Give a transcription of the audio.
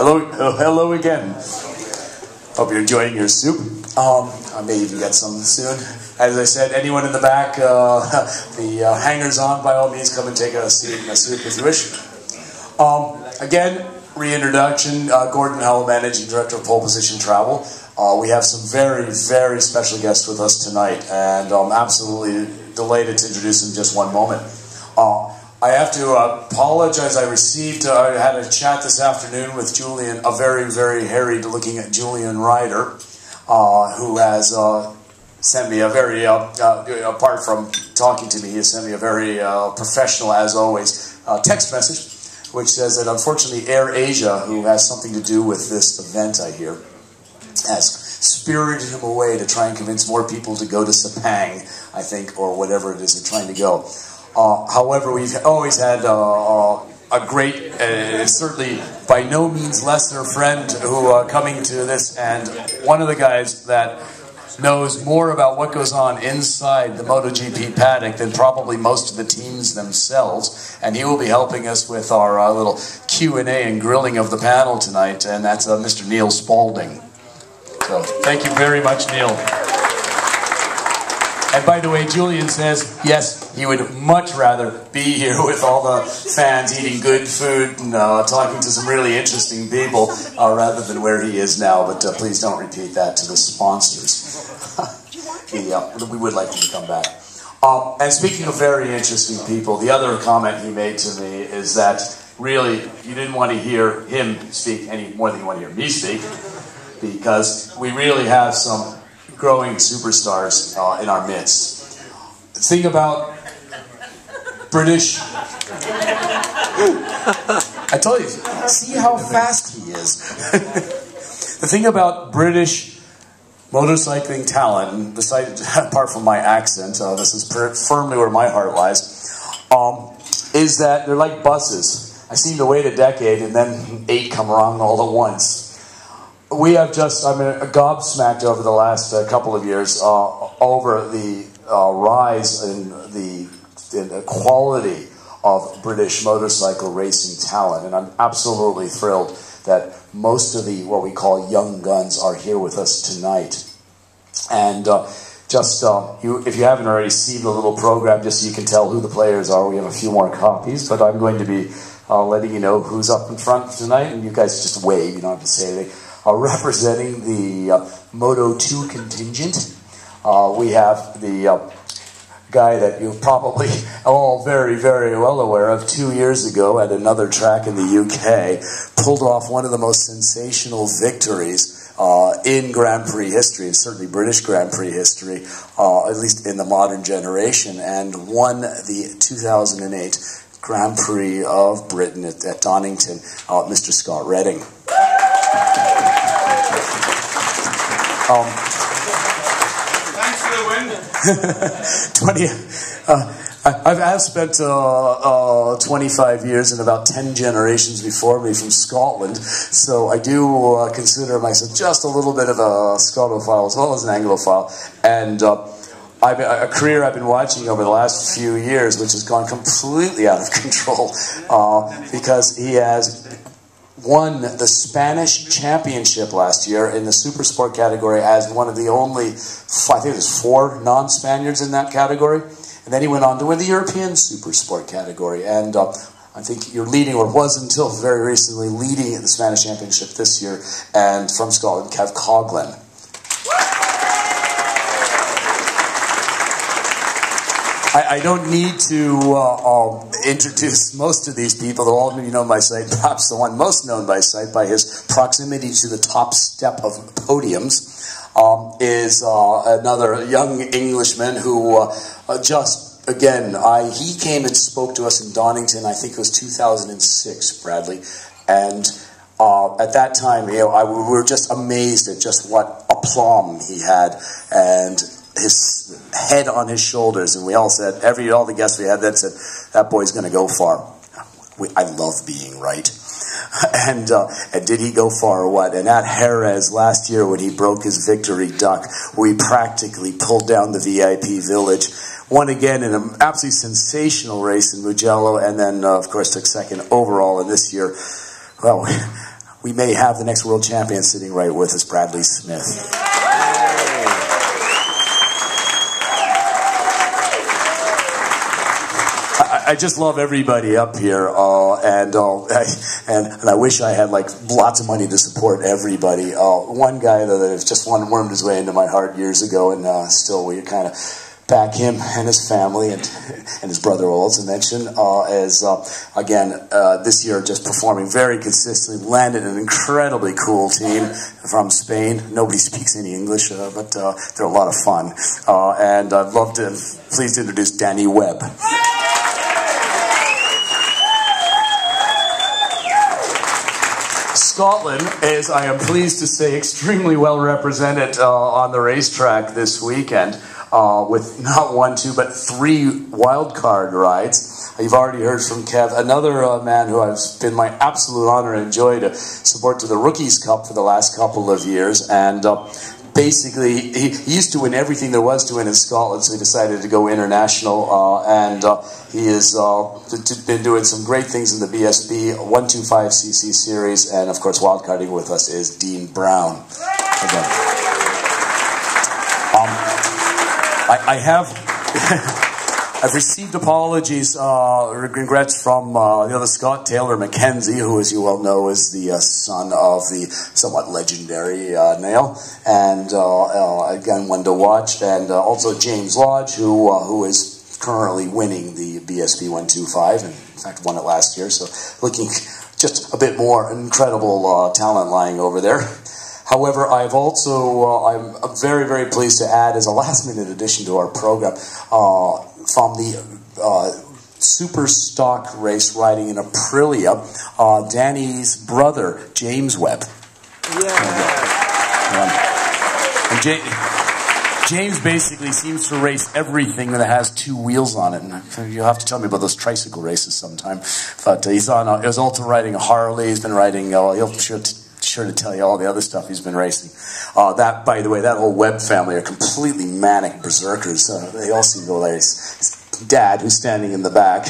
Hello again. Hope you're enjoying your soup. I may even get some soon. As I said, anyone in the back, the hangers-on, by all means, come and take a seat in a soup if you wish. Again, reintroduction, Gordon Howell, Managing Director of Pole Position Travel. We have some very, very special guests with us tonight, and I'm absolutely delighted to introduce them in just one moment. I have to apologize. I had a chat this afternoon with Julian, a very, very harried-looking Julian Ryder, who has sent me a very, apart from talking to me, he has sent me a very professional, as always, text message, which says that unfortunately Air Asia, who has something to do with this event, I hear, has spirited him away to try and convince more people to go to Sepang, I think, or whatever it is they're trying to go. However, we've always had a great, certainly by no means lesser friend who coming to this, and one of the guys that knows more about what goes on inside the MotoGP paddock than probably most of the teams themselves, and he will be helping us with our little Q&A and grilling of the panel tonight, and that's Mr. Neal Spalfind. So, thank you very much, Neal. And by the way, Julian says, yes, he would much rather be here with all the fans eating good food and talking to some really interesting people rather than where he is now. But please don't repeat that to the sponsors. We would like him to come back. And speaking of very interesting people, the other comment he made to me is that really you didn't want to hear him speak any more than you want to hear me speak, because we really have some growing superstars in our midst. The thing about British... I told you, see how fast he is. The thing about British motorcycling talent, and besides, apart from my accent, this is firmly where my heart lies, is that they're like buses. I seem to wait a decade and then 8 come along all at once. We have just, gobsmacked over the last couple of years over the rise in the quality of British motorcycle racing talent, and I'm absolutely thrilled that most of the, what we call young guns, are here with us tonight. And if you haven't already seen the little program, just so you can tell who the players are, we have a few more copies, but I'm going to be letting you know who's up in front tonight, and you guys just wave, you don't have to say anything. Representing the Moto2 contingent, we have the guy that you're probably all very, very well aware of. 2 years ago at another track in the UK, pulled off one of the most sensational victories in Grand Prix history, and certainly British Grand Prix history, at least in the modern generation, and won the 2008 Grand Prix of Britain at Donington, Mr. Scott Redding. Thanks for the win. I've spent 25 years and about 10 generations before me from Scotland, so I do consider myself just a little bit of a Scotophile as well as an Anglophile, and a career I've been watching over the last few years, which has gone completely out of control, because he has won the Spanish championship last year in the super sport category as one of the only, I think there's 4 non-Spaniards in that category. And then he went on to win the European super sport category. And I think you're leading, or was until very recently, leading the Spanish championship this year. And from Scotland, Kev Coghlan. I don't need to introduce most of these people. They'll all be known by sight. Perhaps the one most known by sight, by his proximity to the top step of podiums, is another young Englishman who just, again, he came and spoke to us in Donington, I think it was 2006, Bradley, and at that time, we were just amazed at just what aplomb he had, and his head on his shoulders, and we all said, all the guests we had that said, that boy's going to go far. I love being right. And did he go far or what? And at Jerez last year, when he broke his victory duck, we practically pulled down the VIP village, won again in an absolutely sensational race in Mugello, and then, of course, took second overall. And this year, well, we may have the next world champion sitting right with us, Bradley Smith. I just love everybody up here, and I wish I had like lots of money to support everybody. One guy though that just wormed his way into my heart years ago, and still we kind of back him and his family and his brother, also mentioned, as again this year just performing very consistently. Landed an incredibly cool team from Spain. Nobody speaks any English, but they're a lot of fun. And I'd love to please introduce Danny Webb. Scotland is, I am pleased to say, extremely well represented on the racetrack this weekend with not 1, 2, but 3 wildcard rides. You've already heard from Kev, another man who has been my absolute honor and joy to support to the Rookies Cup for the last couple of years. And basically, he used to win everything there was to win in Scotland, so he decided to go international, and he has been doing some great things in the BSB 125cc series, and of course wildcarding with us is Deane Brown. Again. I've received apologies, regrets from the other Scott, Taylor Mackenzie, who, as you well know, is the son of the somewhat legendary Neal, and again, one to watch, and also James Lodge, who is currently winning the BSB 125, and in fact won it last year, so looking just a bit more incredible talent lying over there. However, I've also, I'm very, very pleased to add as a last-minute addition to our program, from the super stock race riding in Aprilia, Danny's brother, James Webb. And James basically seems to race everything that has 2 wheels on it, and you'll have to tell me about those tricycle races sometime. But he's on. He was also riding a Harley. He's been riding. He'll sure to tell you all the other stuff he's been racing. That, by the way, that whole Webb family are completely manic berserkers. They all seem to race. His dad, who's standing in the back.